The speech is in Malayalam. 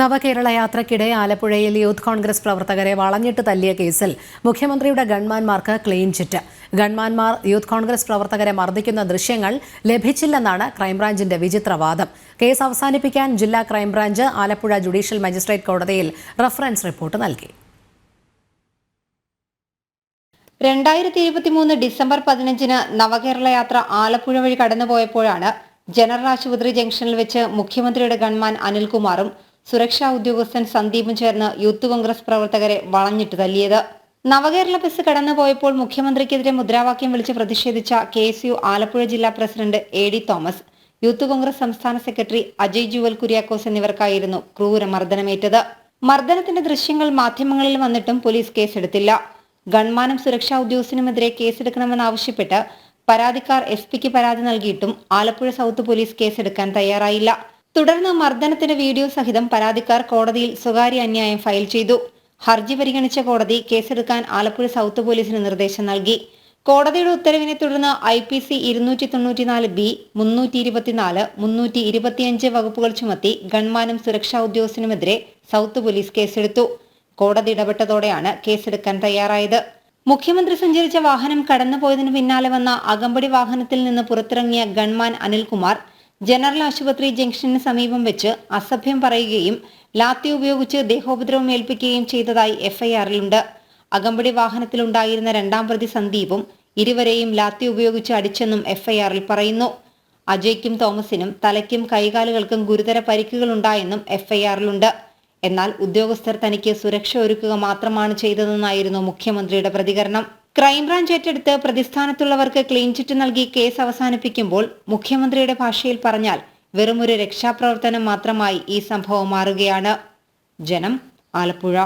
നവകേരള യാത്രയ്ക്കിടെ ആലപ്പുഴയിൽ യൂത്ത് കോൺഗ്രസ് പ്രവർത്തകരെ വളഞ്ഞിട്ട് തല്ലിയ കേസിൽ മുഖ്യമന്ത്രിയുടെ ഗൺമാന്മാർക്ക് ക്ലീൻ ചിറ്റ്. ഗൺമാന്മാർ യൂത്ത് കോൺഗ്രസ് പ്രവർത്തകരെ മർദ്ദിക്കുന്ന ദൃശ്യങ്ങൾ ലഭിച്ചില്ലെന്നാണ് ക്രൈംബ്രാഞ്ചിന്റെ വിചിത്രവാദം. കേസ് അവസാനിപ്പിക്കാൻ ജില്ലാ ക്രൈംബ്രാഞ്ച് ആലപ്പുഴ ജുഡീഷ്യൽ മജിസ്ട്രേറ്റ് കോടതിയിൽ റഫറൻസ് റിപ്പോർട്ട് നൽകി. 2023 ഡിസംബർ 15-ന് നവകേരള യാത്ര ആലപ്പുഴ വഴി കടന്നുപോയപ്പോഴാണ് ജനറൽ ആശുപത്രി ജംഗ്ഷനിൽ വെച്ച് മുഖ്യമന്ത്രിയുടെ ഗൺമാൻ അനിൽകുമാറും സുരക്ഷാ ഉദ്യോഗസ്ഥൻ സന്ദീപും ചേർന്ന് യൂത്ത് കോൺഗ്രസ് പ്രവർത്തകരെ വളഞ്ഞിട്ട് തല്ലിയത്. നവകേരള ബസ് കടന്നുപോയപ്പോൾ മുഖ്യമന്ത്രിക്കെതിരെ മുദ്രാവാക്യം വിളിച്ച് പ്രതിഷേധിച്ച KSU ആലപ്പുഴ ജില്ലാ president AD Thomas, youth Congress സംസ്ഥാന സെക്രട്ടറി അജയ് ജുവൽ കുര്യാക്കോസ് എന്നിവർക്കായിരുന്നു ക്രൂരമർദ്ദനമേറ്റത്. മർദ്ദനത്തിന്റെ ദൃശ്യങ്ങൾ മാധ്യമങ്ങളിൽ വന്നിട്ടും പോലീസ് കേസെടുത്തില്ല. ഗൺമാനും സുരക്ഷാ ഉദ്യോഗസ്ഥനുമെതിരെ കേസെടുക്കണമെന്നാവശ്യപ്പെട്ട് പരാതിക്കാർ SP-ക്ക് പരാതി നൽകിയിട്ടും ആലപ്പുഴ സൗത്ത് പോലീസ് കേസെടുക്കാൻ തയ്യാറായില്ല. തുടർന്ന് മർദ്ദനത്തിന്റെ വീഡിയോ സഹിതം പരാതിക്കാർ കോടതിയിൽ സ്വകാര്യ അന്യായം ഫയൽ ചെയ്തു. ഹർജി പരിഗണിച്ച കോടതി കേസെടുക്കാൻ ആലപ്പുഴ സൗത്ത് പോലീസിന് നിർദ്ദേശം നൽകി. കോടതിയുടെ ഉത്തരവിനെ തുടർന്ന് IPC 294B, 324, 325 വകുപ്പുകൾ ചുമത്തി ഗൺമാനും സുരക്ഷാ ഉദ്യോഗസ്ഥനുമെതിരെ സൗത്ത് പോലീസ് കേസെടുത്തു. കോടതി ഇടപെട്ടതോടെയാണ് കേസെടുക്കാൻ തയ്യാറായത്. മുഖ്യമന്ത്രി സഞ്ചരിച്ച വാഹനം കടന്നുപോയതിനു പിന്നാലെ വന്ന അകമ്പടി വാഹനത്തിൽ നിന്ന് പുറത്തിറങ്ങിയ ഗൺമാൻ അനിൽകുമാർ ജനറൽ ആശുപത്രി ജംഗ്ഷന് സമീപം വെച്ച് അസഭ്യം പറയുകയും ലാത്തി ഉപയോഗിച്ച് ദേഹോപദ്രവം ഏൽപ്പിക്കുകയും ചെയ്തതായി FIR-ലുണ്ട്. അകമ്പടി വാഹനത്തിലുണ്ടായിരുന്ന രണ്ടാം പ്രതി സന്ദീപും ഇരുവരെയും ലാത്തി ഉപയോഗിച്ച് അടിച്ചെന്നും FIR-ൽ പറയുന്നു. അജയ്ക്കും തോമസിനും തലയ്ക്കും കൈകാലുകൾക്കും ഗുരുതര പരിക്കുകളുണ്ടായെന്നും FIR-ലുണ്ട്. എന്നാൽ ഉദ്യോഗസ്ഥർ തനിക്ക് സുരക്ഷ ഒരുക്കുക മാത്രമാണ് ചെയ്തതെന്നായിരുന്നു മുഖ്യമന്ത്രിയുടെ പ്രതികരണം. ക്രൈംബ്രാഞ്ച് ഏറ്റെടുത്ത് പ്രതിസ്ഥാനത്തുള്ളവർക്ക് ക്ലീൻ ചിറ്റ് നൽകി കേസ് അവസാനിപ്പിക്കുമ്പോൾ മുഖ്യമന്ത്രിയുടെ ഭാഷയിൽ പറഞ്ഞാൽ വെറുമൊരു രക്ഷാപ്രവർത്തനം മാത്രമായി ഈ സംഭവം മാറുകയാണ്. ജനം, ആലപ്പുഴ.